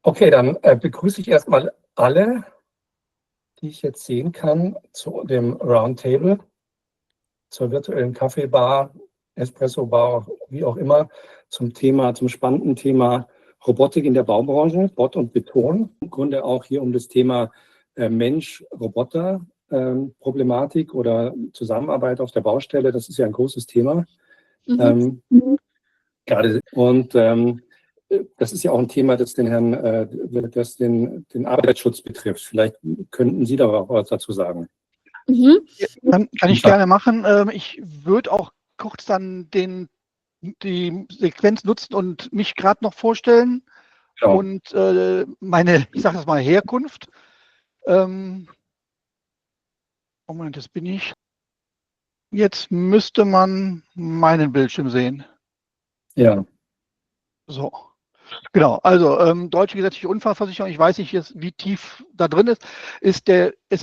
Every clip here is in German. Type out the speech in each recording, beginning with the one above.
Okay, dann begrüße ich erstmal alle, die ich jetzt sehen kann, zu dem Roundtable, zur virtuellen Kaffeebar, Espresso-Bar, wie auch immer, zum spannenden Thema Robotik in der Baubranche, Bord und Beton. Im Grunde auch hier um das Thema Mensch-Roboter-Problematik oder Zusammenarbeit auf der Baustelle. Das ist ja ein großes Thema. Mhm. Gerade das ist ja auch ein Thema, das den Arbeitsschutz betrifft. Vielleicht könnten Sie da auch was dazu sagen. Mhm. Kann ich gerne machen. Ich würde auch kurz dann die Sequenz nutzen und mich gerade noch vorstellen Genau. und meine, ich sage das mal, Herkunft. Moment, das bin ich. Jetzt müsste man meinen Bildschirm sehen. Ja. So. Genau, also Deutsche Gesetzliche Unfallversicherung, ich weiß nicht jetzt, wie tief da drin ist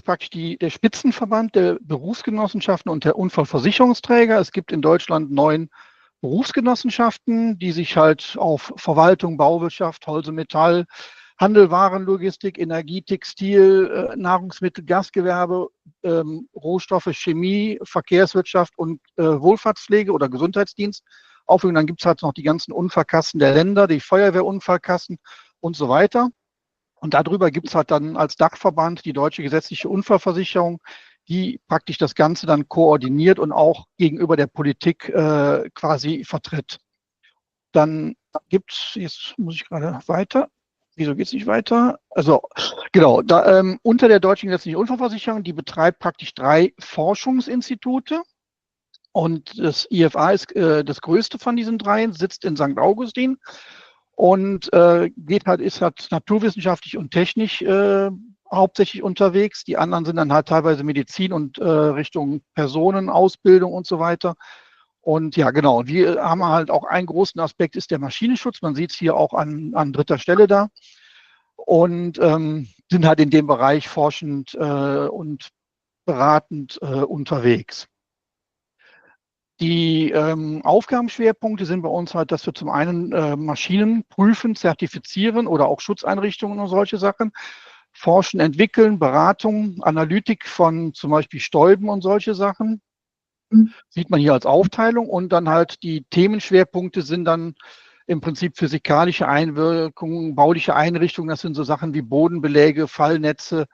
praktisch der Spitzenverband der Berufsgenossenschaften und der Unfallversicherungsträger. Es gibt in Deutschland 9 Berufsgenossenschaften, die sich halt auf Verwaltung, Bauwirtschaft, Holz und Metall, Handel, Warenlogistik, Energie, Textil, Nahrungsmittel, Gastgewerbe, Rohstoffe, Chemie, Verkehrswirtschaft und Wohlfahrtspflege oder Gesundheitsdienst aufführen. Dann gibt es halt noch die ganzen Unfallkassen der Länder, die Feuerwehrunfallkassen und so weiter. Und darüber gibt es halt dann als Dachverband die Deutsche Gesetzliche Unfallversicherung, die praktisch das Ganze dann koordiniert und auch gegenüber der Politik quasi vertritt. Dann gibt es, jetzt muss ich gerade weiter. Wieso geht es nicht weiter? Also genau, unter der Deutschen Gesetzlichen Unfallversicherung, die betreibt praktisch 3 Forschungsinstitute. Und das IFA ist das größte von diesen 3, sitzt in St. Augustin und ist halt naturwissenschaftlich und technisch hauptsächlich unterwegs. Die anderen sind dann halt teilweise Medizin und Richtung Personenausbildung und so weiter. Und ja, genau, wir haben halt auch einen großen Aspekt, ist der Maschinenschutz. Man sieht es hier auch an dritter Stelle da. Und sind halt in dem Bereich forschend und beratend unterwegs. Die Aufgabenschwerpunkte sind bei uns halt, dass wir zum einen Maschinen prüfen, zertifizieren oder auch Schutzeinrichtungen und solche Sachen, forschen, entwickeln, Beratung, Analytik von zum Beispiel Stäuben und solche Sachen. Sieht man hier als Aufteilung. Und dann halt die Themenschwerpunkte sind dann im Prinzip physikalische Einwirkungen, bauliche Einrichtungen. Das sind so Sachen wie Bodenbeläge, Fallnetze,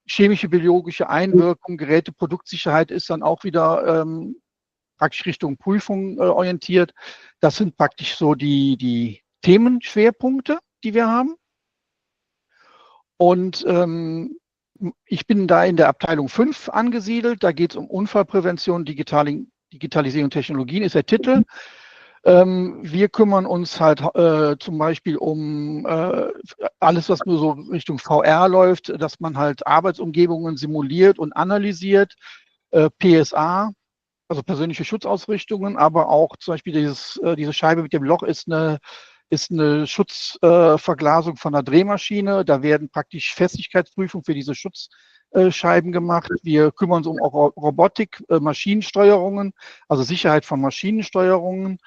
chemische, biologische Einwirkung, Geräte, Produktsicherheit ist dann auch wieder praktisch Richtung Prüfung orientiert. Das sind praktisch so die Themenschwerpunkte, die wir haben. Und ich bin da in der Abteilung 5 angesiedelt. Da geht es um Unfallprävention, Digitalisierung und Technologien, ist der Titel. Wir kümmern uns halt zum Beispiel um alles, was nur so Richtung VR läuft, dass man halt Arbeitsumgebungen simuliert und analysiert. PSA, also persönliche Schutzausrichtungen, aber auch zum Beispiel diese Scheibe mit dem Loch ist eine Schutzverglasung von einer Drehmaschine. Da werden praktisch Festigkeitsprüfungen für diese Schutzscheiben gemacht. Wir kümmern uns um Robotik, Maschinensteuerungen, also Sicherheit von Maschinensteuerungen,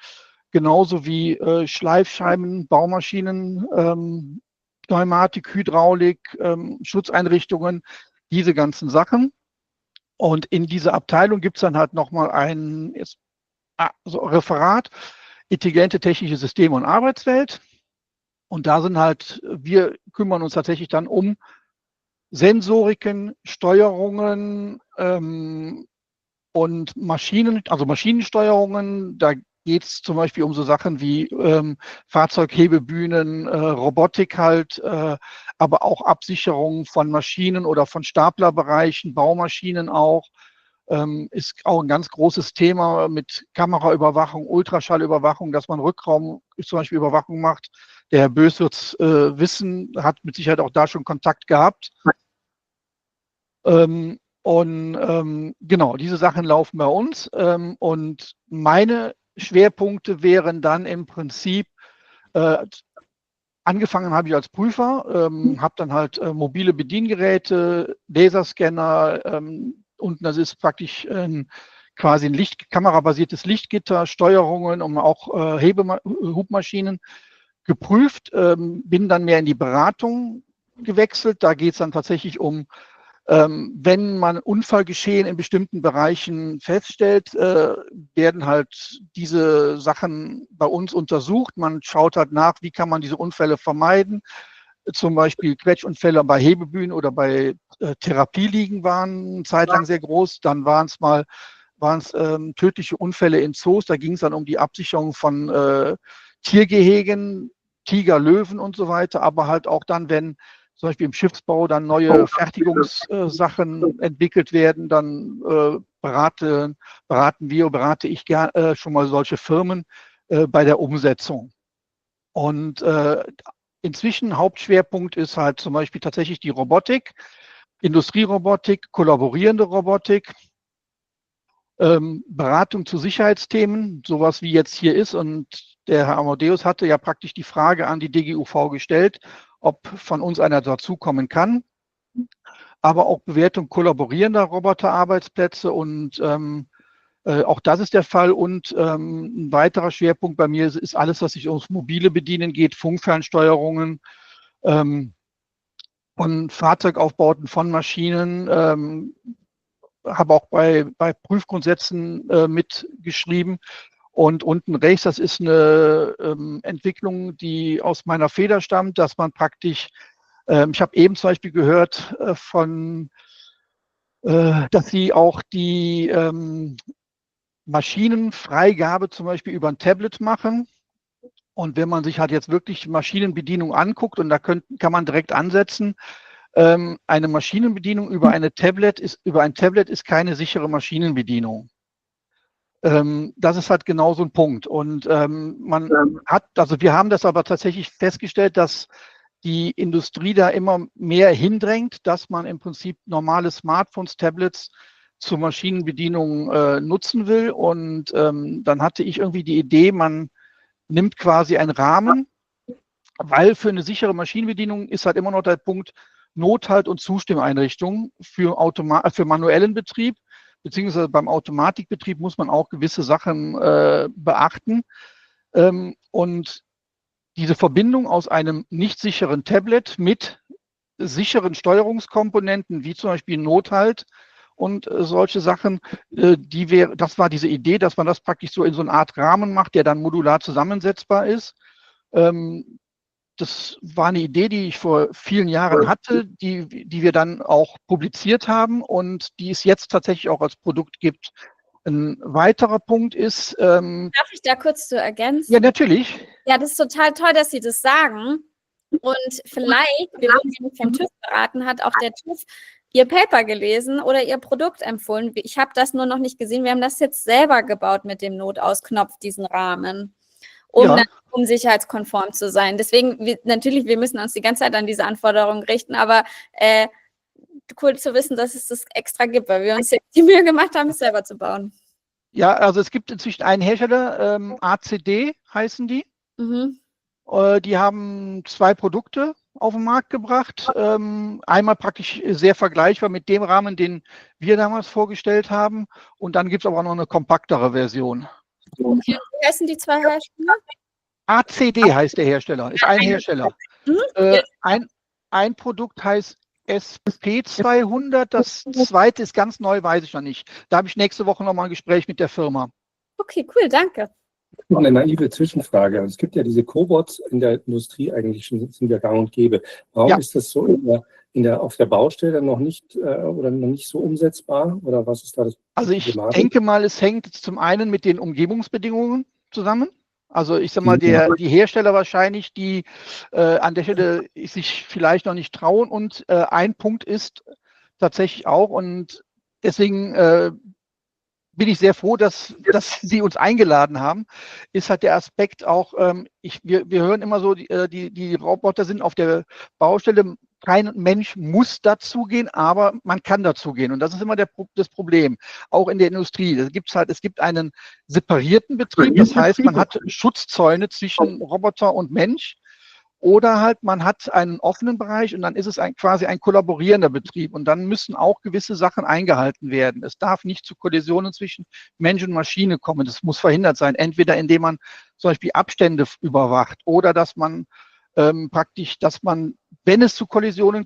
genauso wie Schleifscheiben, Baumaschinen, Pneumatik, Hydraulik, Schutzeinrichtungen, diese ganzen Sachen. Und in dieser Abteilung gibt es dann halt nochmal ein Referat, intelligente technische Systeme und Arbeitswelt. Und da sind halt, wir kümmern uns tatsächlich dann um Sensoriken, Steuerungen und Maschinen, also Maschinensteuerungen. Da geht es zum Beispiel um so Sachen wie Fahrzeughebebühnen, Robotik halt, aber auch Absicherung von Maschinen oder von Staplerbereichen, Baumaschinen auch. Ist auch ein ganz großes Thema mit Kameraüberwachung, Ultraschallüberwachung, dass man Rückraum zum Beispiel Überwachung macht. Der Herr Bös wird es wissen, hat mit Sicherheit auch da schon Kontakt gehabt. Genau, diese Sachen laufen bei uns. Und meine Schwerpunkte wären dann im Prinzip, angefangen habe ich als Prüfer, habe dann halt mobile Bediengeräte, Laserscanner, unten das ist praktisch quasi ein kamerabasiertes Lichtgitter, Steuerungen, um auch Hubmaschinen. geprüft, bin dann mehr in die Beratung gewechselt. Da geht es dann tatsächlich um, wenn man Unfallgeschehen in bestimmten Bereichen feststellt, werden halt diese Sachen bei uns untersucht. Man schaut halt nach, wie kann man diese Unfälle vermeiden. Zum Beispiel Quetschunfälle bei Hebebühnen oder bei Therapieliegen waren eine Zeit lang sehr groß. Dann waren es tödliche Unfälle in Zoos. Da ging es dann um die Absicherung von Tiergehegen, Tiger, Löwen und so weiter. Aber halt auch dann, wenn zum Beispiel im Schiffsbau dann neue Fertigungssachen entwickelt werden, dann berate ich schon mal solche Firmen bei der Umsetzung. Und inzwischen Hauptschwerpunkt ist halt zum Beispiel tatsächlich die Robotik, Industrierobotik, kollaborierende Robotik, Beratung zu Sicherheitsthemen, sowas wie jetzt hier ist. Und der Herr Amadeus hatte ja praktisch die Frage an die DGUV gestellt, ob von uns einer dazukommen kann. Aber auch Bewertung kollaborierender Roboterarbeitsplätze und auch das ist der Fall. Und ein weiterer Schwerpunkt bei mir ist alles, was sich ums mobile Bedienen geht, Funkfernsteuerungen von Fahrzeugaufbauten, von Maschinen. Habe auch bei Prüfgrundsätzen mitgeschrieben. Und unten rechts, das ist eine Entwicklung, die aus meiner Feder stammt, dass man praktisch, ich habe eben zum Beispiel gehört dass sie auch die Maschinenfreigabe zum Beispiel über ein Tablet machen. Und wenn man sich halt jetzt wirklich Maschinenbedienung anguckt, und da kann man direkt ansetzen, eine Maschinenbedienung über ein Tablet ist keine sichere Maschinenbedienung. Das ist halt genau so ein Punkt. Und wir haben das aber tatsächlich festgestellt, dass die Industrie da immer mehr hindrängt, dass man im Prinzip normale Smartphones, Tablets zur Maschinenbedienung nutzen will. Und dann hatte ich irgendwie die Idee, man nimmt quasi einen Rahmen, weil für eine sichere Maschinenbedienung ist halt immer noch der Punkt Nothalt- und Zustimmeinrichtungen für manuellen Betrieb, beziehungsweise beim Automatikbetrieb muss man auch gewisse Sachen beachten. Und diese Verbindung aus einem nicht sicheren Tablet mit sicheren Steuerungskomponenten, wie zum Beispiel Nothalt und solche Sachen, das war diese Idee, dass man das praktisch so in so eine Art Rahmen macht, der dann modular zusammensetzbar ist. Das war eine Idee, die ich vor vielen Jahren hatte, die wir dann auch publiziert haben und die es jetzt tatsächlich auch als Produkt gibt. Ein weiterer Punkt ist... Darf ich da kurz zu ergänzen? Ja, natürlich. Ja, das ist total toll, dass Sie das sagen. Und vielleicht, wir wurden vom TÜV beraten, hat auch der TÜV Ihr Paper gelesen oder Ihr Produkt empfohlen. Ich habe das nur noch nicht gesehen. Wir haben das jetzt selber gebaut mit dem Notausknopf, diesen Rahmen, um sicherheitskonform zu sein. Deswegen, wir müssen uns die ganze Zeit an diese Anforderungen richten, aber cool zu wissen, dass es das extra gibt, weil wir uns jetzt die Mühe gemacht haben, es selber zu bauen. Ja, also es gibt inzwischen einen Hersteller, ACD heißen die. Mhm. Die haben 2 Produkte auf den Markt gebracht. Einmal praktisch sehr vergleichbar mit dem Rahmen, den wir damals vorgestellt haben. Und dann gibt es aber auch noch eine kompaktere Version. Okay. Wie heißen die 2 Hersteller? ACD heißt der Hersteller, ist ein Hersteller. Ein Produkt heißt SP200, das zweite ist ganz neu, weiß ich noch nicht. Da habe ich nächste Woche nochmal ein Gespräch mit der Firma. Okay, cool, danke. Noch eine naive Zwischenfrage. Es gibt ja diese Cobots in der Industrie eigentlich schon, sind ja gang und gäbe. Warum ist das so auf der Baustelle noch nicht oder noch nicht so umsetzbar? Oder was ist da das? Also ich denke mal, es hängt zum einen mit den Umgebungsbedingungen zusammen. Also ich sage mal, die Hersteller wahrscheinlich, die an der Stelle sich vielleicht noch nicht trauen. Und ein Punkt ist tatsächlich auch, und deswegen bin ich sehr froh, dass Sie uns eingeladen haben, ist halt der Aspekt auch, wir hören immer so, die Roboter sind auf der Baustelle, kein Mensch muss dazugehen, aber man kann dazugehen. Und das ist immer das Problem, auch in der Industrie. Es gibt einen separierten Betrieb, das heißt, man hat Schutzzäune zwischen Roboter und Mensch. Oder halt, man hat einen offenen Bereich und dann ist es quasi ein kollaborierender Betrieb und dann müssen auch gewisse Sachen eingehalten werden. Es darf nicht zu Kollisionen zwischen Mensch und Maschine kommen. Das muss verhindert sein. Entweder indem man zum Beispiel Abstände überwacht oder dass man dass man, wenn es zu Kollisionen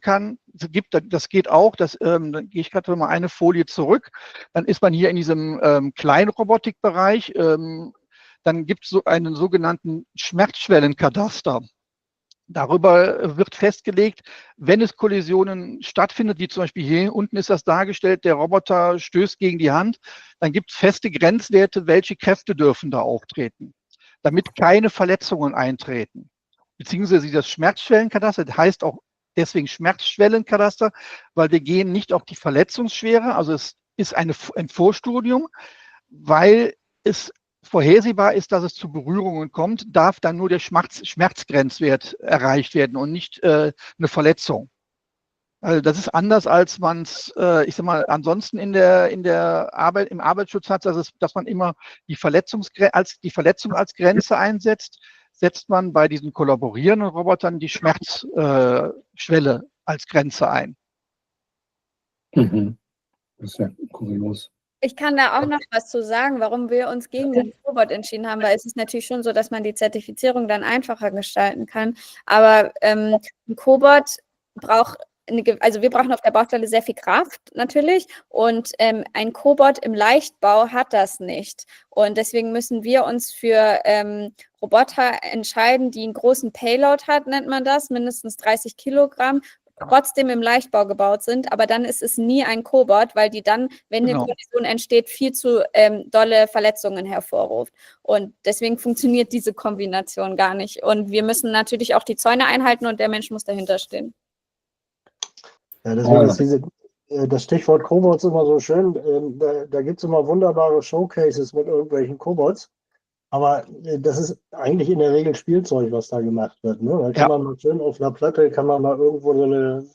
gibt, das geht auch, dann gehe ich gerade mal eine Folie zurück, dann ist man hier in diesem Kleinrobotikbereich, dann gibt es so einen sogenannten Schmerzschwellenkadaster. Darüber wird festgelegt, wenn es Kollisionen stattfindet, wie zum Beispiel hier unten ist das dargestellt, der Roboter stößt gegen die Hand, dann gibt es feste Grenzwerte, welche Kräfte dürfen da auftreten, damit keine Verletzungen eintreten. Beziehungsweise das Schmerzschwellenkadaster, das heißt auch deswegen Schmerzschwellenkadaster, weil wir gehen nicht auf die Verletzungsschwere, also es ist ein Vorstudium, weil es vorhersehbar ist, dass es zu Berührungen kommt, darf dann nur der Schmerzgrenzwert erreicht werden und nicht eine Verletzung. Also das ist anders, als man es, ich sag mal, ansonsten in der Arbeit, im Arbeitsschutz hat, dass man immer die Verletzung als Grenze einsetzt, setzt man bei diesen kollaborierenden Robotern die Schmerzschwelle als Grenze ein. Das ist ja kurios. Ich kann da auch noch was zu sagen, warum wir uns gegen den Cobot entschieden haben, weil es ist natürlich schon so, dass man die Zertifizierung dann einfacher gestalten kann. Aber ein Cobot braucht, also wir brauchen auf der Baustelle sehr viel Kraft natürlich und ein Cobot im Leichtbau hat das nicht. Und deswegen müssen wir uns für Roboter entscheiden, die einen großen Payload hat, nennt man das, mindestens 30 Kilogramm, trotzdem im Leichtbau gebaut sind, aber dann ist es nie ein Cobot, weil die dann, wenn eine Kollision entsteht, viel zu dolle Verletzungen hervorruft. Und deswegen funktioniert diese Kombination gar nicht. Und wir müssen natürlich auch die Zäune einhalten und der Mensch muss dahinter stehen. Ja, deswegen ist das Stichwort Cobots immer so schön. Da gibt es immer wunderbare Showcases mit irgendwelchen Cobots. Aber das ist eigentlich in der Regel Spielzeug, was da gemacht wird. Ne? Da kann man mal schön auf einer Platte, kann man mal irgendwo so eine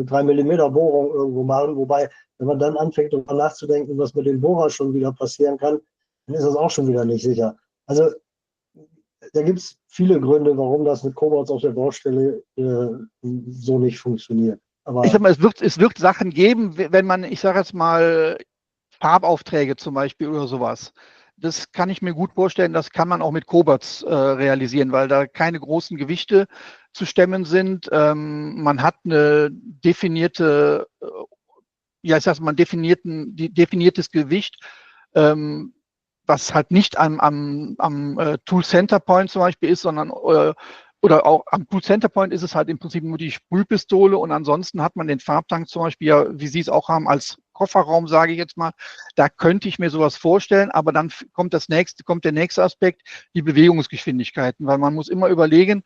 3 mm Bohrung irgendwo machen. Wobei, wenn man dann anfängt, darüber nachzudenken, was mit dem Bohrer schon wieder passieren kann, dann ist das auch schon wieder nicht sicher. Also da gibt es viele Gründe, warum das mit Cobots auf der Baustelle so nicht funktioniert. Aber ich sag mal, es wird Sachen geben, wenn man, ich sage jetzt mal, Farbaufträge zum Beispiel oder sowas. Das kann ich mir gut vorstellen, das kann man auch mit Cobots realisieren, weil da keine großen Gewichte zu stemmen sind. Man hat eine definierte, definiertes Gewicht, was halt nicht am Tool Center Point zum Beispiel ist, sondern oder auch am Tool Center Point ist es halt im Prinzip nur die Sprühpistole und ansonsten hat man den Farbtank zum Beispiel, ja, wie Sie es auch haben, als Kofferraum, sage ich jetzt mal. Da könnte ich mir sowas vorstellen, aber dann kommt der nächste Aspekt, die Bewegungsgeschwindigkeiten, weil man muss immer überlegen,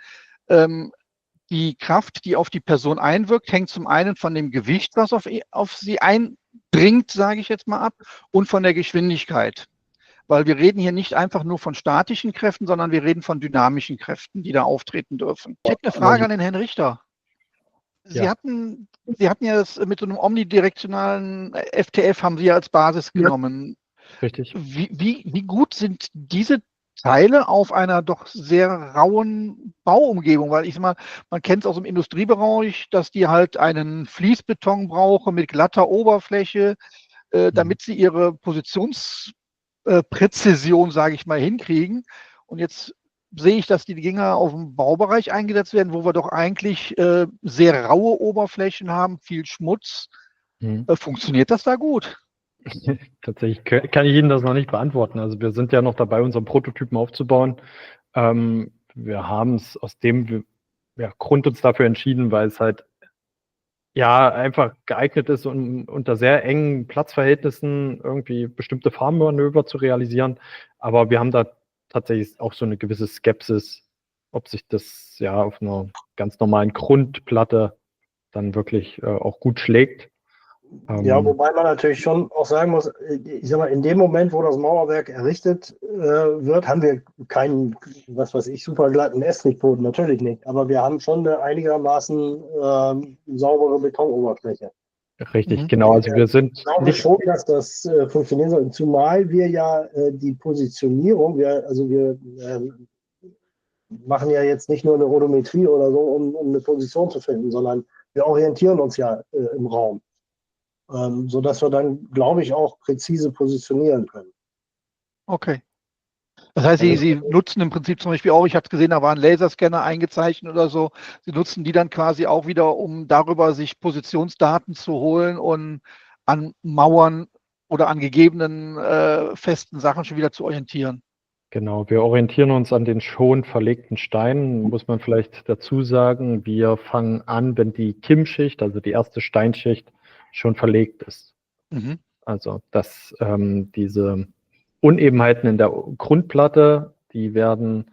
die Kraft, die auf die Person einwirkt, hängt zum einen von dem Gewicht, was auf sie eindringt, sage ich jetzt mal ab, und von der Geschwindigkeit. Weil wir reden hier nicht einfach nur von statischen Kräften, sondern wir reden von dynamischen Kräften, die da auftreten dürfen. Ich hätte eine Frage an den Herrn Richter. Sie hatten ja das mit so einem omnidirektionalen FTF haben Sie ja als Basis genommen. Richtig. Wie gut sind diese Teile auf einer doch sehr rauen Bauumgebung? Weil ich sag mal, man kennt es aus dem Industriebereich, dass die halt einen Fließbeton brauchen mit glatter Oberfläche, damit sie ihre Positionspräzision, sage ich mal, hinkriegen. Und jetzt sehe ich, dass die Dinger auf dem Baubereich eingesetzt werden, wo wir doch eigentlich sehr raue Oberflächen haben, viel Schmutz. Funktioniert das da gut? Tatsächlich kann ich Ihnen das noch nicht beantworten. Also wir sind ja noch dabei, unseren Prototypen aufzubauen. Wir haben es aus dem Grund uns dafür entschieden, weil es halt ja einfach geeignet ist, um unter sehr engen Platzverhältnissen irgendwie bestimmte Fahrmanöver zu realisieren. Aber wir haben da tatsächlich auch so eine gewisse Skepsis, ob sich das ja auf einer ganz normalen Grundplatte dann wirklich auch gut schlägt. Ja, wobei man natürlich schon auch sagen muss, ich sag mal, in dem Moment, wo das Mauerwerk errichtet wird, haben wir keinen, super glatten Estrichboden, natürlich nicht. Aber wir haben schon eine einigermaßen saubere Betonoberfläche. Richtig, genau. Also wir sind. Ich glaube schon, dass das funktionieren soll. machen ja jetzt nicht nur eine Odometrie oder so, um eine Position zu finden, sondern wir orientieren uns ja im Raum, sodass wir dann, glaube ich, auch präzise positionieren können. Okay. Das heißt, Sie nutzen im Prinzip zum Beispiel auch, ich habe gesehen, da waren Laserscanner eingezeichnet oder so. Sie nutzen die dann quasi auch wieder, um darüber sich Positionsdaten zu holen und an Mauern oder an gegebenen festen Sachen schon wieder zu orientieren. Genau, wir orientieren uns an den schon verlegten Steinen, muss man vielleicht dazu sagen. Wir fangen an, wenn die Kimmschicht, also die erste Steinschicht, schon verlegt ist. Mhm. Also, dass diese Unebenheiten in der Grundplatte, die werden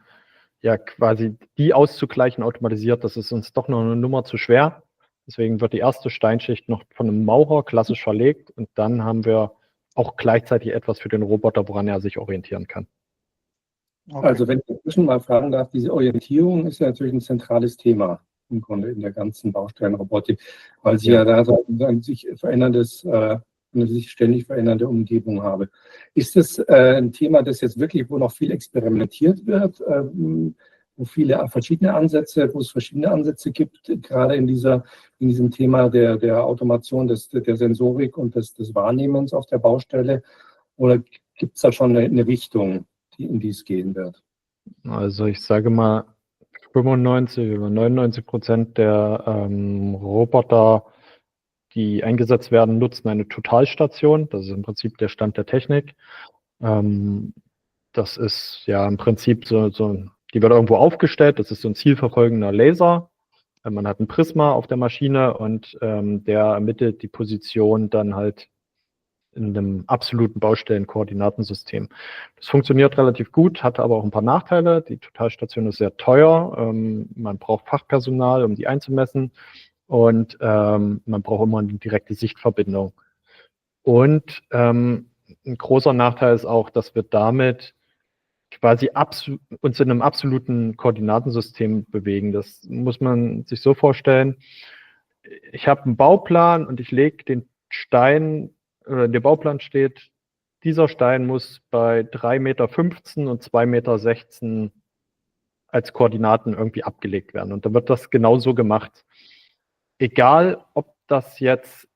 ja quasi die auszugleichen automatisiert. Das ist uns doch noch eine Nummer zu schwer. Deswegen wird die erste Steinschicht noch von einem Maurer klassisch verlegt und dann haben wir auch gleichzeitig etwas für den Roboter, woran er sich orientieren kann. Okay. Also wenn ich inzwischen mal fragen darf, diese Orientierung ist ja natürlich ein zentrales Thema im Grunde in der ganzen Baustellenrobotik, weil sie ja da so ein sich veränderndes, eine sich ständig verändernde Umgebung habe. Ist das ein Thema, das jetzt wirklich, wo noch viel experimentiert wird, wo viele verschiedene Ansätze, wo es verschiedene Ansätze gibt, gerade in diesem Thema der Automation, der Sensorik und des Wahrnehmens auf der Baustelle? Oder gibt es da schon eine Richtung, in die es gehen wird? Also ich sage mal, 95 oder 99% der Roboter, die eingesetzt werden, nutzen eine Totalstation. Das ist im Prinzip der Stand der Technik. Das ist ja im Prinzip die wird irgendwo aufgestellt. Das ist so ein zielverfolgender Laser. Man hat ein Prisma auf der Maschine und der ermittelt die Position dann halt in einem absoluten Baustellenkoordinatensystem. Das funktioniert relativ gut, hat aber auch ein paar Nachteile. Die Totalstation ist sehr teuer. Man braucht Fachpersonal, um die einzumessen. Und man braucht immer eine direkte Sichtverbindung. Und ein großer Nachteil ist auch, dass wir damit quasi uns in einem absoluten Koordinatensystem bewegen. Das muss man sich so vorstellen. Ich habe einen Bauplan und ich lege den Stein, oder der Bauplan steht, dieser Stein muss bei 3,15 Meter und 2,16 Meter als Koordinaten irgendwie abgelegt werden. Und dann wird das genauso gemacht. Egal, ob das jetzt,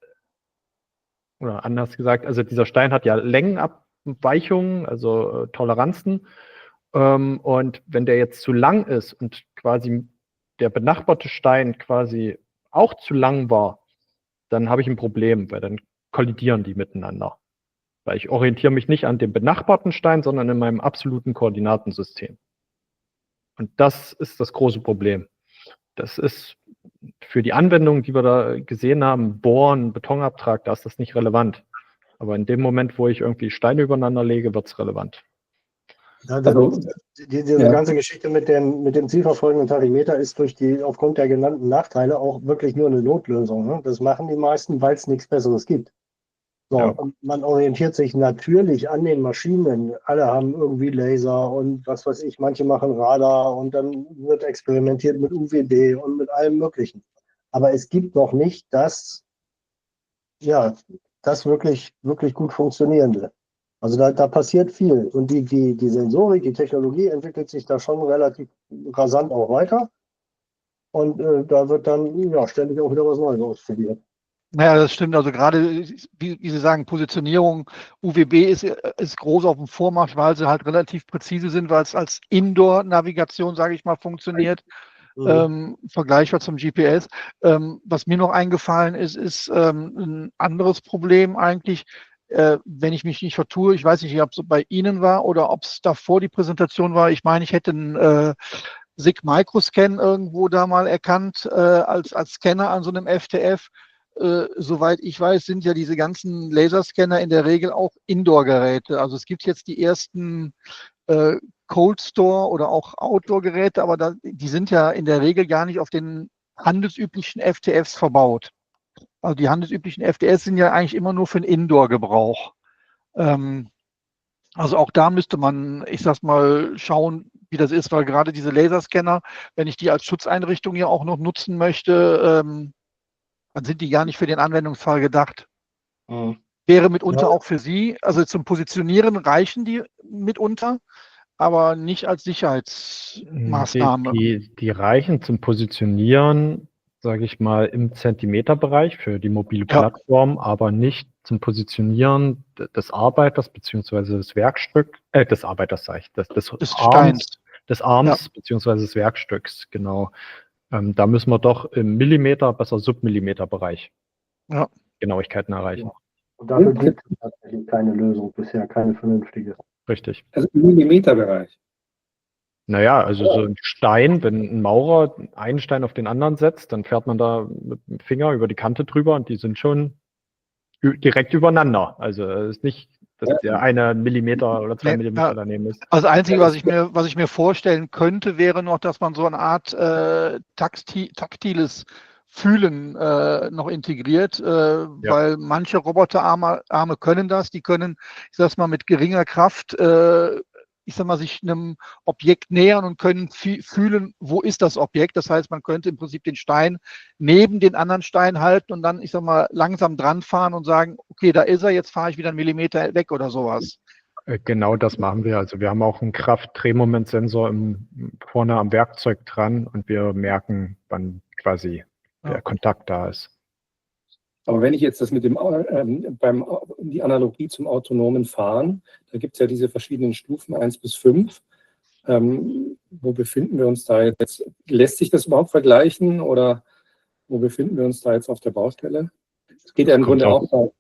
oder anders gesagt, also dieser Stein hat ja Längenabweichungen, also Toleranzen. Und wenn der jetzt zu lang ist und quasi der benachbarte Stein quasi auch zu lang war, dann habe ich ein Problem, weil dann kollidieren die miteinander. Weil ich orientiere mich nicht an dem benachbarten Stein, sondern in meinem absoluten Koordinatensystem. Und das ist das große Problem. Das ist für die Anwendung, die wir da gesehen haben, Bohren, Betonabtrag, da ist das nicht relevant. Aber in dem Moment, wo ich irgendwie Steine übereinander lege, wird es relevant. Ja, diese ganze Geschichte mit dem zielverfolgenden Tachymeter ist aufgrund der genannten Nachteile auch wirklich nur eine Notlösung. Ne? Das machen die meisten, weil es nichts Besseres gibt. So, Ja. und man orientiert sich natürlich an den Maschinen. Alle haben irgendwie Laser und was weiß ich, manche machen Radar und dann wird experimentiert mit UWB und mit allem Möglichen. Aber es gibt noch nicht das wirklich, wirklich gut funktionierende. Also da passiert viel. Und die Sensorik, die Technologie entwickelt sich da schon relativ rasant auch weiter. Und da wird dann ständig auch wieder was Neues ausprobiert. Naja, das stimmt. Also gerade, wie Sie sagen, Positionierung, UWB ist groß auf dem Vormarsch, weil sie halt relativ präzise sind, weil es als Indoor-Navigation, sage ich mal, funktioniert. Vergleichbar zum GPS. Was mir noch eingefallen ist ein anderes Problem eigentlich, wenn ich mich nicht vertue. Ich weiß nicht, ob es bei Ihnen war oder ob es davor die Präsentation war. Ich meine, ich hätte einen SIG Microscan irgendwo da mal erkannt als Scanner an so einem FTF. Soweit ich weiß, sind ja diese ganzen Laserscanner in der Regel auch Indoor-Geräte. Also es gibt jetzt die ersten Cold Store oder auch Outdoor-Geräte, aber die sind ja in der Regel gar nicht auf den handelsüblichen FTFs verbaut. Also die handelsüblichen FTFs sind ja eigentlich immer nur für den Indoor-Gebrauch. Also auch da müsste man, ich sag mal, schauen, wie das ist, weil gerade diese Laserscanner, wenn ich die als Schutzeinrichtung ja auch noch nutzen möchte, dann sind die gar nicht für den Anwendungsfall gedacht. Wäre mitunter auch für Sie, also zum Positionieren reichen die mitunter, aber nicht als Sicherheitsmaßnahme. Die reichen zum Positionieren, sage ich mal, im Zentimeterbereich für die mobile Ja. Plattform, aber nicht zum Positionieren des Arbeiters beziehungsweise des Arbeiters, sage ich, des Des Arms, Steins. beziehungsweise des Werkstücks, genau. Da müssen wir doch im Millimeter, besser Submillimeterbereich Ja. Genauigkeiten erreichen. Und dafür gibt es tatsächlich keine Lösung bisher, keine vernünftige. Richtig. Also im Millimeterbereich. Naja, also so ein Stein, wenn ein Maurer einen Stein auf den anderen setzt, dann fährt man da mit dem Finger über die Kante drüber und die sind schon direkt übereinander. Also es ist nicht, dass der eine Millimeter oder 2 Millimeter daneben ist. Also das Einzige, was ich mir vorstellen könnte, wäre noch, dass man so eine Art taktiles Fühlen noch integriert, weil manche Roboterarme können das, die können, ich sag's mal, mit geringer Kraft sich einem Objekt nähern und können fühlen, wo ist das Objekt. Das heißt, man könnte im Prinzip den Stein neben den anderen Stein halten und dann, langsam dran fahren und sagen, okay, da ist er, jetzt fahre ich wieder einen Millimeter weg oder sowas. Genau das machen wir. Also wir haben auch einen Kraft-Drehmomentsensor vorne am Werkzeug dran und wir merken, wann quasi der Kontakt da ist. Aber wenn ich jetzt das mit dem die Analogie zum autonomen Fahren, da gibt es ja diese verschiedenen Stufen 1 bis 5. Wo befinden wir uns da jetzt? Lässt sich das überhaupt vergleichen oder wo befinden wir uns da jetzt auf der Baustelle? Es geht ja im Grunde auch.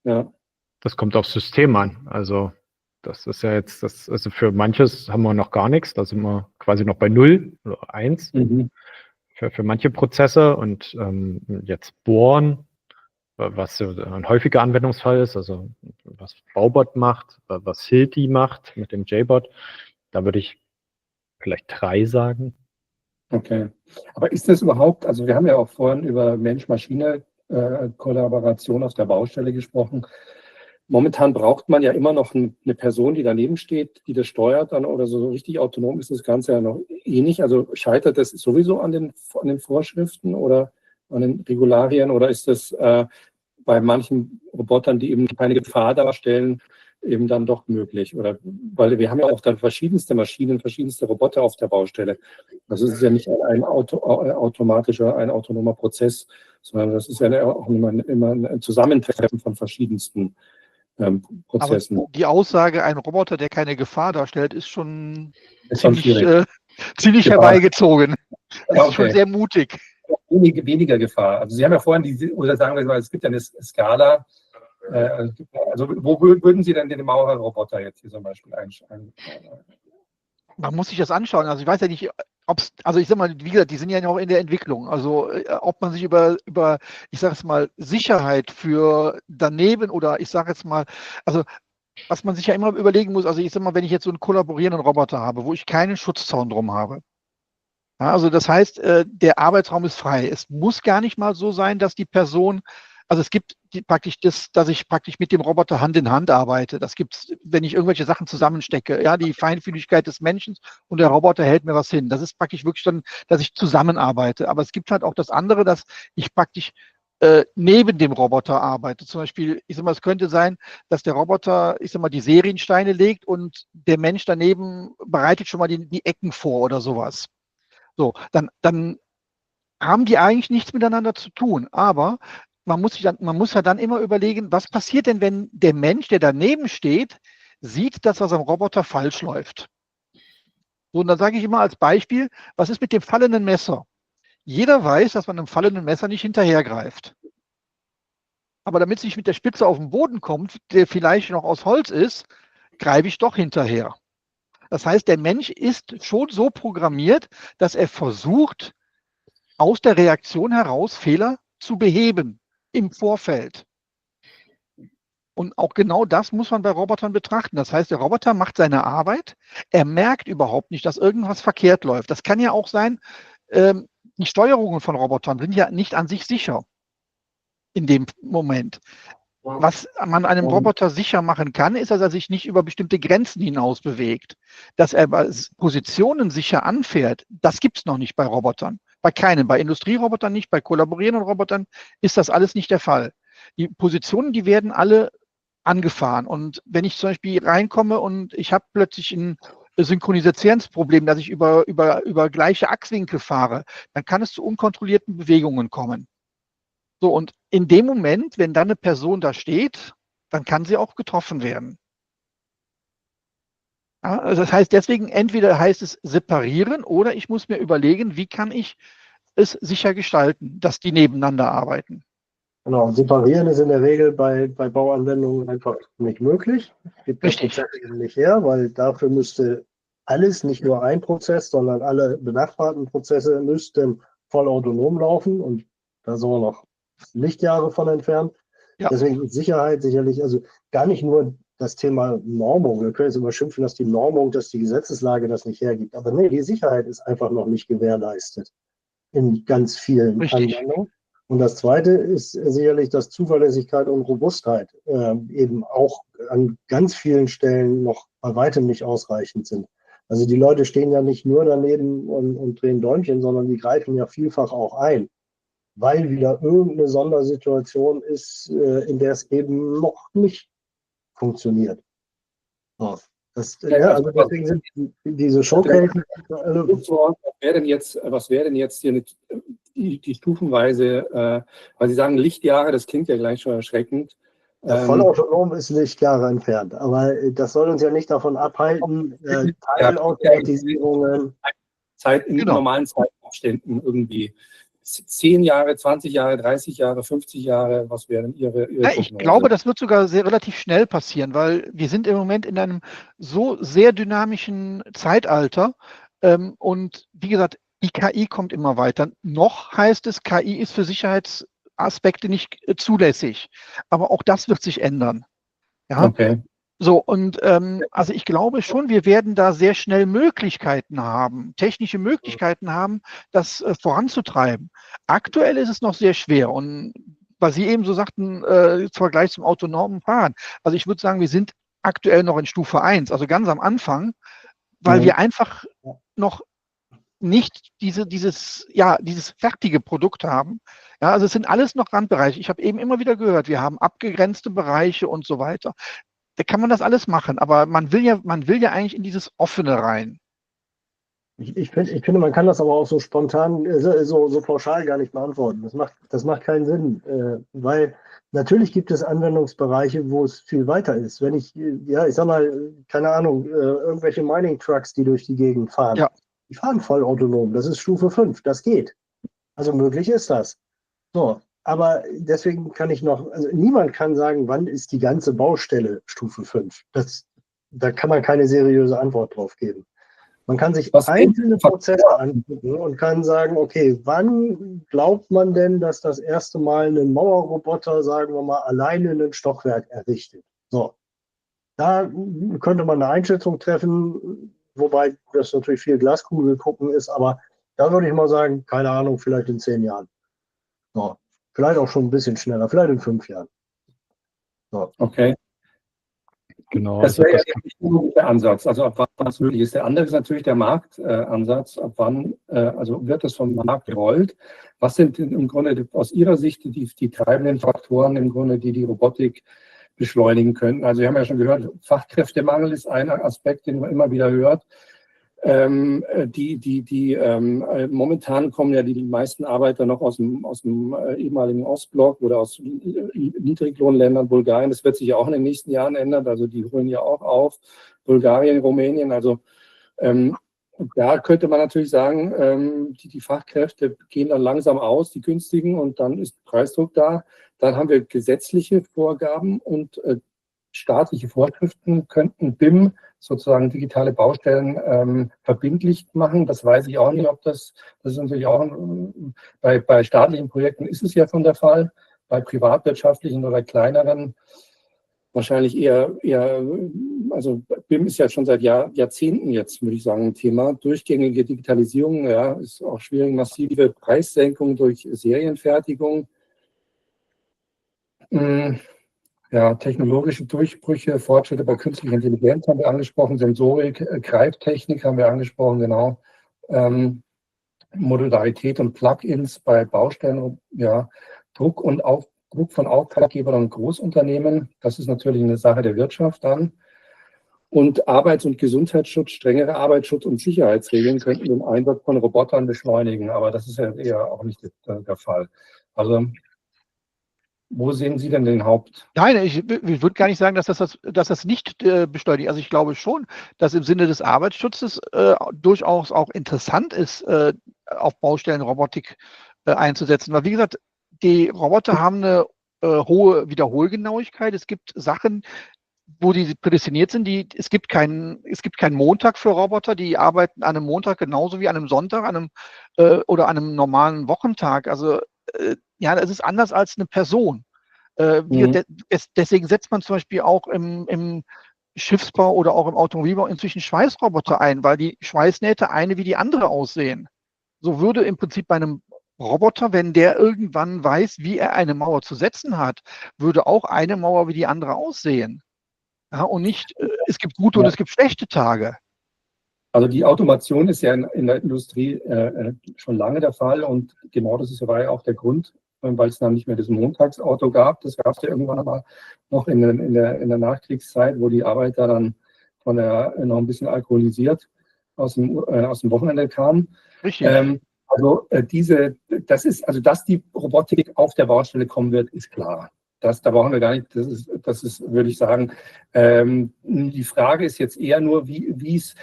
Ja. Das kommt aufs System an. Also das ist ja jetzt, also für manches haben wir noch gar nichts, da sind wir quasi noch bei 0 oder 1 für manche Prozesse und jetzt bohren, was so ein häufiger Anwendungsfall ist, also was Baubot macht, was Hilti macht mit dem JBot, da würde ich vielleicht 3 sagen. Okay. Aber ist das überhaupt, also wir haben ja auch vorhin über Mensch-Maschine-Kollaboration auf der Baustelle gesprochen. Momentan braucht man ja immer noch eine Person, die daneben steht, die das steuert dann oder so richtig autonom ist das Ganze ja noch nicht. Also scheitert das sowieso an den Vorschriften oder an den Regularien oder ist das bei manchen Robotern, die eben keine Gefahr darstellen, eben dann doch möglich? Oder weil wir haben ja auch dann verschiedenste Maschinen, verschiedenste Roboter auf der Baustelle. Also es ist ja nicht ein automatischer, ein autonomer Prozess, sondern das ist ja auch immer ein Zusammentreffen von verschiedensten Prozessen. Aber die Aussage, ein Roboter, der keine Gefahr darstellt, ist schon ziemlich Gefahr. Herbeigezogen. Das ist schon sehr mutig. Weniger Gefahr. Also Sie haben ja vorhin oder sagen wir mal, es gibt ja eine Skala. Also wo würden Sie denn den Maurerroboter jetzt hier zum Beispiel einstellen? Man muss sich das anschauen. Also ich weiß ja nicht, wie gesagt, die sind ja noch in der Entwicklung. Also ob man sich über ich sage es mal, Sicherheit für daneben oder ich sage jetzt mal, also was man sich ja immer überlegen muss, also ich sage mal, wenn ich jetzt so einen kollaborierenden Roboter habe, wo ich keinen Schutzzaun drum habe. Ja, also das heißt, der Arbeitsraum ist frei. Es muss gar nicht mal so sein, dass die Person, also es gibt dass ich praktisch mit dem Roboter Hand in Hand arbeite. Das gibt es, wenn ich irgendwelche Sachen zusammenstecke. Ja, die Feinfühligkeit des Menschen und der Roboter hält mir was hin. Das ist praktisch wirklich dann, dass ich zusammenarbeite. Aber es gibt halt auch das andere, dass ich praktisch neben dem Roboter arbeite. Zum Beispiel, ich sag mal, es könnte sein, dass der Roboter, ich sag mal, die Seriensteine legt und der Mensch daneben bereitet schon mal die Ecken vor oder sowas. So, dann haben die eigentlich nichts miteinander zu tun. Aber man muss ja dann immer überlegen, was passiert denn, wenn der Mensch, der daneben steht, sieht, dass was am Roboter falsch läuft. So, und dann sage ich immer als Beispiel, was ist mit dem fallenden Messer? Jeder weiß, dass man einem fallenden Messer nicht hinterhergreift. Aber damit es nicht mit der Spitze auf den Boden kommt, der vielleicht noch aus Holz ist, greife ich doch hinterher. Das heißt, der Mensch ist schon so programmiert, dass er versucht, aus der Reaktion heraus Fehler zu beheben im Vorfeld. Und auch genau das muss man bei Robotern betrachten. Das heißt, der Roboter macht seine Arbeit, er merkt überhaupt nicht, dass irgendwas verkehrt läuft. Das kann ja auch sein, die Steuerungen von Robotern sind ja nicht an sich sicher in dem Moment. Was man einem Roboter sicher machen kann, ist, dass er sich nicht über bestimmte Grenzen hinaus bewegt. Dass er Positionen sicher anfährt, das gibt es noch nicht bei Robotern. Bei keinen, bei Industrierobotern nicht, bei kollaborierenden Robotern ist das alles nicht der Fall. Die Positionen, die werden alle angefahren. Und wenn ich zum Beispiel reinkomme und ich habe plötzlich Synchronisationsproblem, dass ich über gleiche Achswinkel fahre, dann kann es zu unkontrollierten Bewegungen kommen. So, und in dem Moment, wenn dann eine Person da steht, dann kann sie auch getroffen werden. Ja, also das heißt, deswegen entweder heißt es separieren oder ich muss mir überlegen, wie kann ich es sicher gestalten, dass die nebeneinander arbeiten. Genau, und separieren ist in der Regel bei Bauanwendungen einfach nicht möglich. Gibt das Richtig. Prozess eben nicht her, weil dafür müsste alles, nicht nur ein Prozess, sondern alle benachbarten Prozesse müssten voll autonom laufen und da sind wir noch Lichtjahre von entfernt. Ja. Deswegen ist Sicherheit sicherlich, also gar nicht nur das Thema Normung. Wir können jetzt immer schimpfen, dass die Normung, dass die Gesetzeslage das nicht hergibt. Aber nee, die Sicherheit ist einfach noch nicht gewährleistet in ganz vielen Richtig. Anwendungen. Und das Zweite ist sicherlich, dass Zuverlässigkeit und Robustheit eben auch an ganz vielen Stellen noch bei weitem nicht ausreichend sind. Also die Leute stehen ja nicht nur daneben und drehen Däumchen, sondern die greifen ja vielfach auch ein, weil wieder irgendeine Sondersituation ist, in der es eben noch nicht funktioniert. So, also deswegen sind diese Showcases alle. Was wäre denn jetzt hier die stufenweise, weil Sie sagen Lichtjahre, das klingt ja gleich schon erschreckend. Vollautonom ist Lichtjahre entfernt, aber das soll uns ja nicht davon abhalten, Teilautomatisierungen. In normalen Zeitabständen irgendwie. 10 Jahre, 20 Jahre, 30 Jahre, 50 Jahre, was wären Ihre Ich glaube, das wird sogar relativ schnell passieren, weil wir sind im Moment in einem so sehr dynamischen Zeitalter und wie gesagt, die KI kommt immer weiter. Noch heißt es, KI ist für Sicherheitsaspekte nicht zulässig, aber auch das wird sich ändern. Ja? Okay. So, und also ich glaube schon, wir werden da sehr schnell Möglichkeiten haben, technische Möglichkeiten haben, das voranzutreiben. Aktuell ist es noch sehr schwer und was Sie eben so sagten, im Vergleich zum autonomen Fahren. Also ich würde sagen, wir sind aktuell noch in Stufe 1, also ganz am Anfang, weil wir einfach noch nicht dieses fertige Produkt haben. Ja, also es sind alles noch Randbereiche. Ich habe eben immer wieder gehört, wir haben abgegrenzte Bereiche und so weiter. Da kann man das alles machen, aber man will ja eigentlich in dieses Offene rein. Ich finde, man kann das aber auch so spontan, so pauschal gar nicht beantworten. Das macht keinen Sinn, weil natürlich gibt es Anwendungsbereiche, wo es viel weiter ist. Wenn ich sag mal, keine Ahnung, irgendwelche Mining-Trucks, die durch die Gegend fahren, die fahren voll autonom. Das ist Stufe 5, das geht. Also möglich ist das. So, aber deswegen kann ich also niemand kann sagen, wann ist die ganze Baustelle Stufe 5. Da kann man keine seriöse Antwort drauf geben. Man kann sich einzelne Prozesse angucken und kann sagen, okay, wann glaubt man denn, dass das erste Mal ein Mauerroboter, sagen wir mal, alleine ein Stockwerk errichtet? So, da könnte man eine Einschätzung treffen, wobei das natürlich viel Glaskugel gucken ist, aber da würde ich mal sagen, keine Ahnung, vielleicht in 10 Jahren. So, vielleicht auch schon ein bisschen schneller, vielleicht in 5 Jahren. So. Okay. Genau. Das wäre ja der Ansatz, also ab wann es möglich ist. Der andere ist natürlich der Marktansatz. Ab wann wird das vom Markt gerollt? Was sind im Grunde aus Ihrer Sicht die treibenden Faktoren im Grunde, die Robotik beschleunigen können? Also wir haben ja schon gehört, Fachkräftemangel ist ein Aspekt, den man immer wieder hört. Momentan kommen ja die meisten Arbeiter noch aus dem ehemaligen Ostblock oder aus Niedriglohnländern, Bulgarien. Das wird sich ja auch in den nächsten Jahren ändern. Also die holen ja auch auf. Bulgarien, Rumänien. Also da könnte man natürlich sagen, die Fachkräfte gehen dann langsam aus, die günstigen, und dann ist Preisdruck da. Dann haben wir gesetzliche Vorgaben und staatliche Vorschriften könnten BIM, sozusagen digitale Baustellen, verbindlich machen. Das weiß ich auch nicht, ob das ist natürlich auch, bei staatlichen Projekten ist es ja schon der Fall, bei privatwirtschaftlichen oder kleineren wahrscheinlich eher, also BIM ist ja schon seit Jahrzehnten jetzt, würde ich sagen, ein Thema. Durchgängige Digitalisierung, ja, ist auch schwierig, massive Preissenkung durch Serienfertigung. Ja, technologische Durchbrüche, Fortschritte bei künstlicher Intelligenz haben wir angesprochen, Sensorik, Greiftechnik haben wir angesprochen, genau. Modularität und Plugins bei Baustellen, ja, Druck von Auftraggebern und Großunternehmen, das ist natürlich eine Sache der Wirtschaft dann. Und Arbeits- und Gesundheitsschutz, strengere Arbeitsschutz- und Sicherheitsregeln könnten den Einsatz von Robotern beschleunigen. Aber das ist ja eher auch nicht der Fall. Also, wo sehen Sie denn den Nein, ich würde gar nicht sagen, dass das nicht beschleunigt. Also ich glaube schon, dass im Sinne des Arbeitsschutzes durchaus auch interessant ist, auf Baustellen Robotik einzusetzen. Weil wie gesagt, die Roboter haben eine hohe Wiederholgenauigkeit. Es gibt Sachen, wo die prädestiniert sind. Es gibt keinen Montag für Roboter, die arbeiten an einem Montag genauso wie an einem Sonntag, oder an einem normalen Wochentag. Also ja, das ist anders als eine Person. Deswegen setzt man zum Beispiel auch im Schiffsbau oder auch im Automobilbau inzwischen Schweißroboter ein, weil die Schweißnähte eine wie die andere aussehen. So würde im Prinzip bei einem Roboter, wenn der irgendwann weiß, wie er eine Mauer zu setzen hat, würde auch eine Mauer wie die andere aussehen. Ja, und nicht, es gibt gute und es gibt schlechte Tage. Also die Automation ist ja in der Industrie schon lange der Fall und genau war ja auch der Grund, weil es dann nicht mehr das Montagsauto gab. Das gab es ja irgendwann mal noch in der Nachkriegszeit, wo die Arbeiter dann noch ein bisschen alkoholisiert aus dem Wochenende kamen. Richtig. Dass die Robotik auf der Baustelle kommen wird, ist klar. Da brauchen wir gar nicht, das ist, würde ich sagen, die Frage ist jetzt eher nur, wie es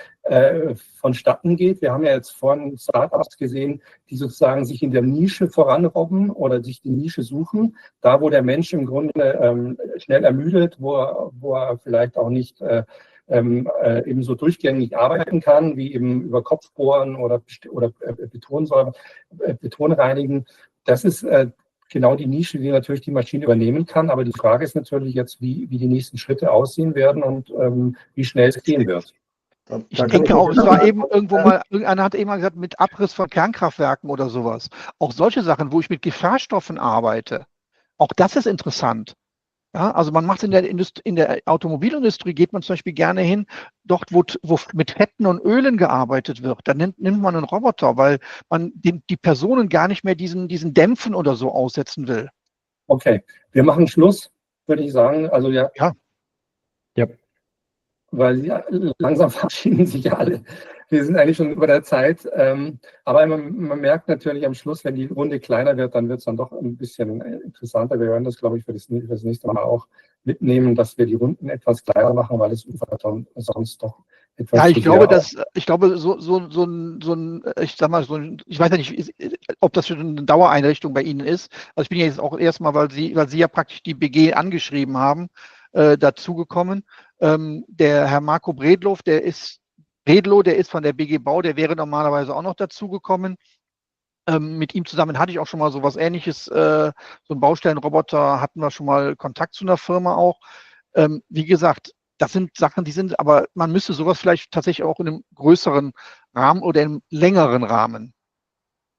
vonstatten geht. Wir haben ja jetzt vorhin Startups gesehen, die sozusagen sich in der Nische voranrobben oder sich die Nische suchen, da wo der Mensch im Grunde schnell ermüdet, wo er vielleicht auch nicht eben so durchgängig arbeiten kann, wie eben über Kopfbohren oder Beton reinigen. Das ist genau die Nische, die natürlich die Maschine übernehmen kann. Aber die Frage ist natürlich jetzt, wie die nächsten Schritte aussehen werden und wie schnell es gehen wird. Ich denke auch, es war eben irgendwo mal, irgendeiner hat eben mal gesagt, mit Abriss von Kernkraftwerken oder sowas. Auch solche Sachen, wo ich mit Gefahrstoffen arbeite. Auch das ist interessant. Ja, also man macht in der Automobilindustrie, geht man zum Beispiel gerne hin, dort, wo mit Fetten und Ölen gearbeitet wird. Dann nimmt man einen Roboter, weil man die Personen gar nicht mehr diesen Dämpfen oder so aussetzen will. Okay, wir machen Schluss, würde ich sagen. Also ja. Ja. Weil langsam verabschieden sich ja alle. Wir sind eigentlich schon über der Zeit. Aber man merkt natürlich am Schluss, wenn die Runde kleiner wird, dann wird es dann doch ein bisschen interessanter. Wir werden das, glaube ich, für das nächste Mal auch mitnehmen, dass wir die Runden etwas kleiner machen, weil es sonst doch etwas. Ja, ich glaube, ich weiß ja nicht, ob das schon eine Dauereinrichtung bei Ihnen ist. Also ich bin ja jetzt auch erstmal, weil Sie ja praktisch die BG angeschrieben haben, dazugekommen. Der Herr Marco Bredlow, der ist von der BG Bau, der wäre normalerweise auch noch dazugekommen. Mit ihm zusammen hatte ich auch schon mal so was Ähnliches, so einen Baustellenroboter, hatten wir schon mal Kontakt zu einer Firma auch. Wie gesagt, das sind Sachen, aber man müsste sowas vielleicht tatsächlich auch in einem größeren Rahmen oder in einem längeren Rahmen,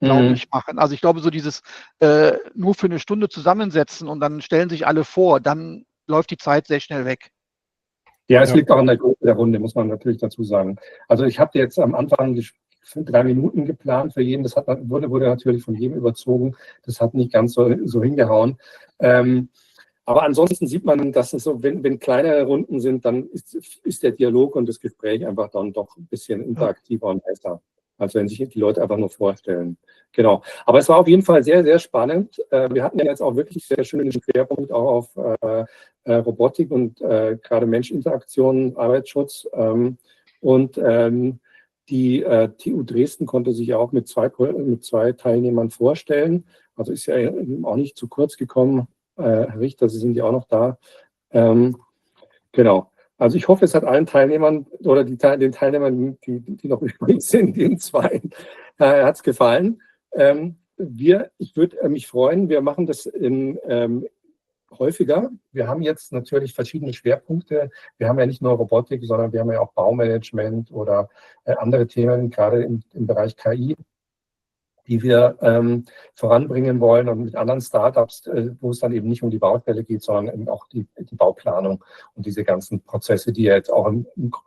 glaube ich, machen. Also ich glaube, so dieses nur für eine Stunde zusammensetzen und dann stellen sich alle vor, dann läuft die Zeit sehr schnell weg. Ja, es liegt auch an der Größe der Runde, muss man natürlich dazu sagen. Also ich habe jetzt am Anfang 3 Minuten geplant für jeden. Das wurde natürlich von jedem überzogen. Das hat nicht ganz so hingehauen. Aber ansonsten sieht man, dass es so, wenn kleinere Runden sind, dann ist der Dialog und das Gespräch einfach dann doch ein bisschen interaktiver und besser, als wenn sich die Leute einfach nur vorstellen. Genau. Aber es war auf jeden Fall sehr, sehr spannend. Wir hatten ja jetzt auch wirklich sehr schönen Schwerpunkt auch auf Robotik und gerade Mensch-Interaktion, Arbeitsschutz. Die TU Dresden konnte sich auch mit zwei Teilnehmern vorstellen. Also ist ja auch nicht zu kurz gekommen. Herr Richter, Sie sind ja auch noch da. Genau. Also ich hoffe, es hat allen Teilnehmern oder den Teilnehmern, die noch übrig sind, den zwei, hat es gefallen. Ich würde mich freuen, wir machen das häufiger. Wir haben jetzt natürlich verschiedene Schwerpunkte. Wir haben ja nicht nur Robotik, sondern wir haben ja auch Baumanagement oder andere Themen, gerade im Bereich KI, die wir voranbringen wollen und mit anderen Startups, wo es dann eben nicht um die Baustelle geht, sondern eben auch die Bauplanung und diese ganzen Prozesse, die ja jetzt auch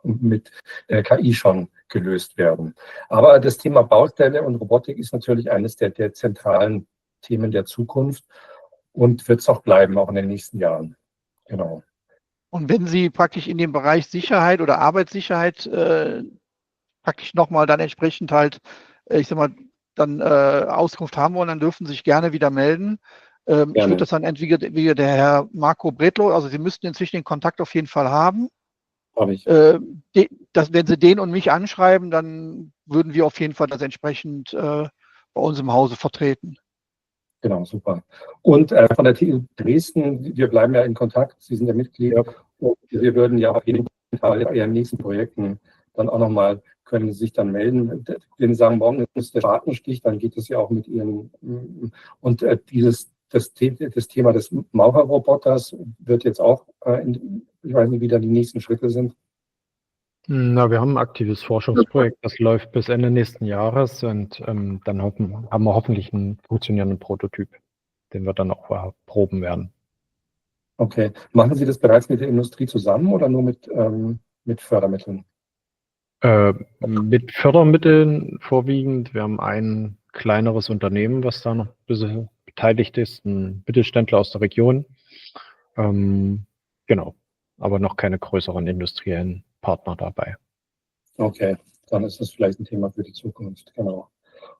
mit KI schon gelöst werden. Aber das Thema Baustelle und Robotik ist natürlich eines der zentralen Themen der Zukunft und wird es auch bleiben, auch in den nächsten Jahren. Genau. Und wenn Sie praktisch in dem Bereich Sicherheit oder Arbeitssicherheit praktisch nochmal dann entsprechend halt, ich sag mal, dann Auskunft haben wollen, dann dürfen Sie sich gerne wieder melden. Ich würde das dann entweder der Herr Marco Bredlow, also Sie müssten inzwischen den Kontakt auf jeden Fall haben. Habe ich. Wenn Sie den und mich anschreiben, dann würden wir auf jeden Fall das entsprechend bei uns im Hause vertreten. Genau, super. Und von der TU Dresden, wir bleiben ja in Kontakt, Sie sind ja Mitglied. Ja. Und wir würden ja auf jeden Fall in Ihren nächsten Projekten dann auch nochmal, können Sie sich dann melden. Wenn Sie sagen, morgen ist der Spatenstich, dann geht es ja auch mit Ihren, und das Thema des Maurerroboters wird jetzt auch, ich weiß nicht, wie da die nächsten Schritte sind. Na, wir haben ein aktives Forschungsprojekt, das läuft bis Ende nächsten Jahres und dann haben wir hoffentlich einen funktionierenden Prototyp, den wir dann auch proben werden. Okay. Machen Sie das bereits mit der Industrie zusammen oder nur mit Fördermitteln? Mit Fördermitteln vorwiegend. Wir haben ein kleineres Unternehmen, was da noch ein bisschen beteiligt ist, ein Mittelständler aus der Region. Genau, aber noch keine größeren industriellen Partner dabei. Okay, dann ist das vielleicht ein Thema für die Zukunft, genau.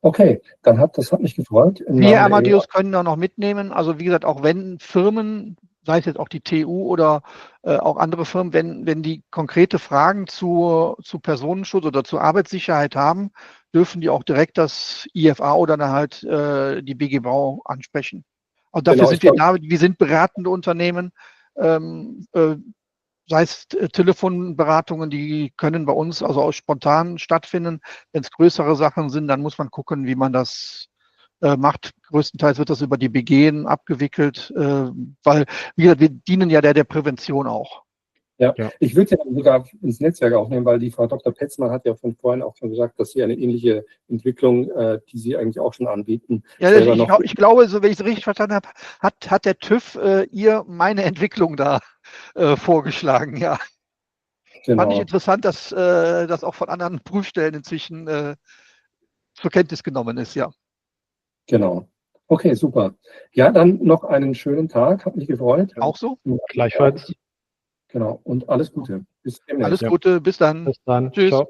Okay, das hat mich gefreut. Wir, Amadeus, können da noch mitnehmen. Also wie gesagt, auch wenn Firmen, sei es jetzt auch die TU oder auch andere Firmen, wenn die konkrete Fragen zu Personenschutz oder zu Arbeitssicherheit haben, dürfen die auch direkt das IFA oder dann halt die BG Bau ansprechen. Also dafür sind wir da, wir sind beratende Unternehmen, sei es Telefonberatungen, die können bei uns also auch spontan stattfinden. Wenn es größere Sachen sind, dann muss man gucken, wie man das macht. Größtenteils wird das über die BG abgewickelt, weil, wie gesagt, wir dienen ja der Prävention auch. Ja, ich würde ja sogar ins Netzwerk aufnehmen, weil die Frau Dr. Petzmann hat ja von vorhin auch schon gesagt, dass sie eine ähnliche Entwicklung, die sie eigentlich auch schon anbieten. Ja, ich glaube, so wenn ich es richtig verstanden habe, hat der TÜV ihr meine Entwicklung da vorgeschlagen, ja. Genau. Fand ich interessant, dass das auch von anderen Prüfstellen inzwischen zur Kenntnis genommen ist, ja. Genau. Okay, super. Ja, dann noch einen schönen Tag, hat mich gefreut. Auch so? Gleichfalls. Genau, und alles Gute. Bis demnächst. Alles Gute, bis dann. Bis dann. Tschüss. Ciao.